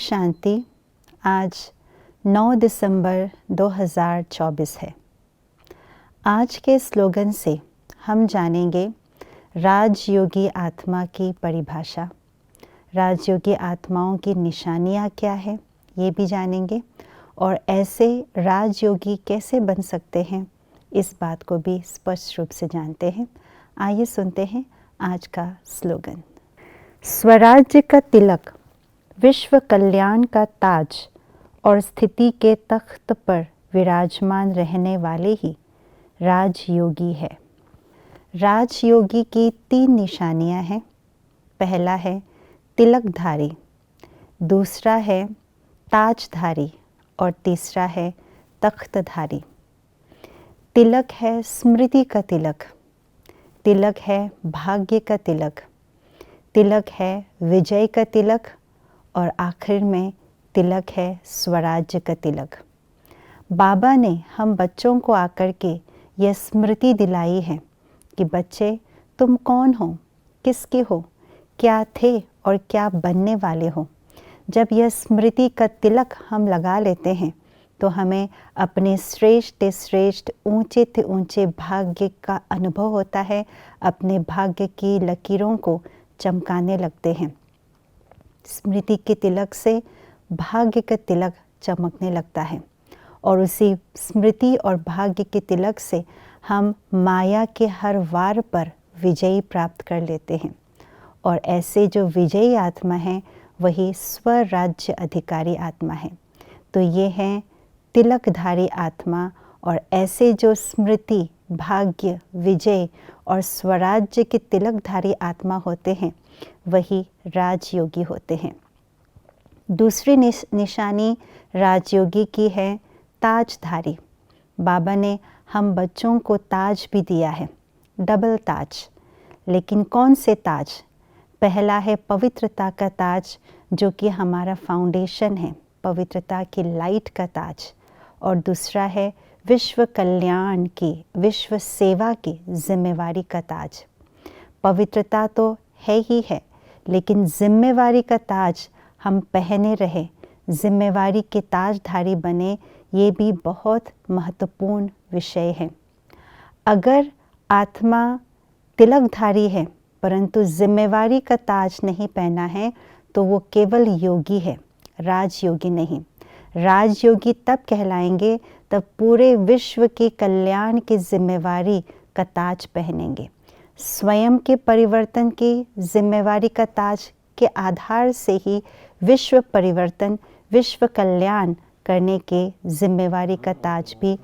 शांति। आज 9 दिसंबर 2024 है। आज के स्लोगन से हम जानेंगे राजयोगी आत्मा की परिभाषा, राजयोगी आत्माओं की निशानियाँ क्या है ये भी जानेंगे, और ऐसे राजयोगी कैसे बन सकते हैं इस बात को भी स्पष्ट रूप से जानते हैं। आइए सुनते हैं आज का स्लोगन। स्वराज्य का तिलक, विश्व कल्याण का ताज और स्थिति के तख्त पर विराजमान रहने वाले ही राजयोगी है। राजयोगी की 3 निशानियां हैं। पहला है तिलकधारी, दूसरा है ताजधारी और तीसरा है तख्तधारी। तिलक है स्मृति का तिलक, तिलक है भाग्य का तिलक, तिलक है विजय का तिलक और आखिर में तिलक है स्वराज्य का तिलक। बाबा ने हम बच्चों को आकर के यह स्मृति दिलाई है कि बच्चे, तुम कौन हो, किसके हो, क्या थे और क्या बनने वाले हो। जब यह स्मृति का तिलक हम लगा लेते हैं तो हमें अपने श्रेष्ठ श्रेष्ठ ऊंचे से ऊंचे भाग्य का अनुभव होता है, अपने भाग्य की लकीरों को चमकाने लगते हैं। स्मृति के तिलक से भाग्य का तिलक चमकने लगता है और उसी स्मृति और भाग्य के तिलक से हम माया के हर वार पर विजयी प्राप्त कर लेते हैं। और ऐसे जो विजयी आत्मा है वही स्वराज्य अधिकारी आत्मा है। तो ये है तिलकधारी आत्मा, और ऐसे जो स्मृति, भाग्य, विजय और स्वराज्य के तिलकधारी आत्मा होते हैं वही राजयोगी होते हैं। दूसरी निशानी राजयोगी की है ताजधारी। बाबा ने हम बच्चों को ताज भी दिया है, डबल ताज। लेकिन कौन से ताज? पहला है पवित्रता का ताज, जो कि हमारा फाउंडेशन है, पवित्रता की लाइट का ताज। और दूसरा है विश्व कल्याण की, विश्व सेवा की जिम्मेवारी का ताज। पवित्रता तो है ही है, लेकिन जिम्मेवारी का ताज हम पहने रहे, जिम्मेवारी के ताजधारी बने, ये भी बहुत महत्वपूर्ण विषय है। अगर आत्मा तिलकधारी है परंतु जिम्मेवारी का ताज नहीं पहना है तो वो केवल योगी है, राजयोगी नहीं। राजयोगी तब कहलाएंगे तब पूरे विश्व के कल्याण की जिम्मेवारी का ताज पहनेंगे। स्वयं के परिवर्तन की जिम्मेवारी का ताज के आधार से ही विश्व परिवर्तन, विश्व कल्याण करने के जिम्मेवारी का ताज भी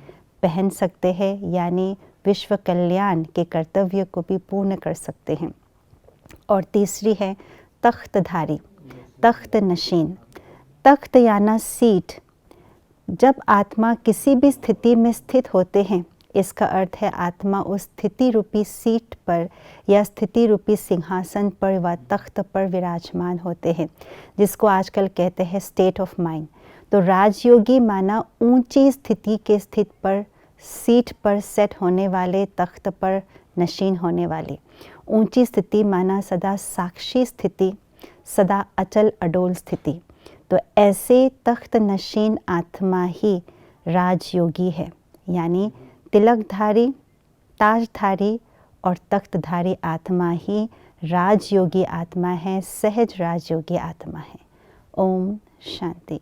पहन सकते हैं, यानी विश्व कल्याण के कर्तव्य को भी पूर्ण कर सकते हैं। और तीसरी है तख्तधारी, तख्त नशीन। तख्त याना सीट। जब आत्मा किसी भी स्थिति में स्थित होते हैं, इसका अर्थ है आत्मा उस स्थिति रूपी सीट पर या स्थिति रूपी सिंहासन पर व तख्त पर विराजमान होते हैं, जिसको आजकल कहते हैं स्टेट ऑफ माइंड। तो राजयोगी माना ऊंची स्थिति के स्थित पर, सीट पर सेट होने वाले, तख्त पर नशीन होने वाले। ऊंची स्थिति माना सदा साक्षी स्थिति, सदा अचल अडोल स्थिति। तो ऐसे तख्त नशीन आत्मा ही राजयोगी है, यानी तिलकधारी, ताजधारी और तख्तधारी आत्मा ही राजयोगी आत्मा है, सहज राजयोगी आत्मा है। ओम शांति।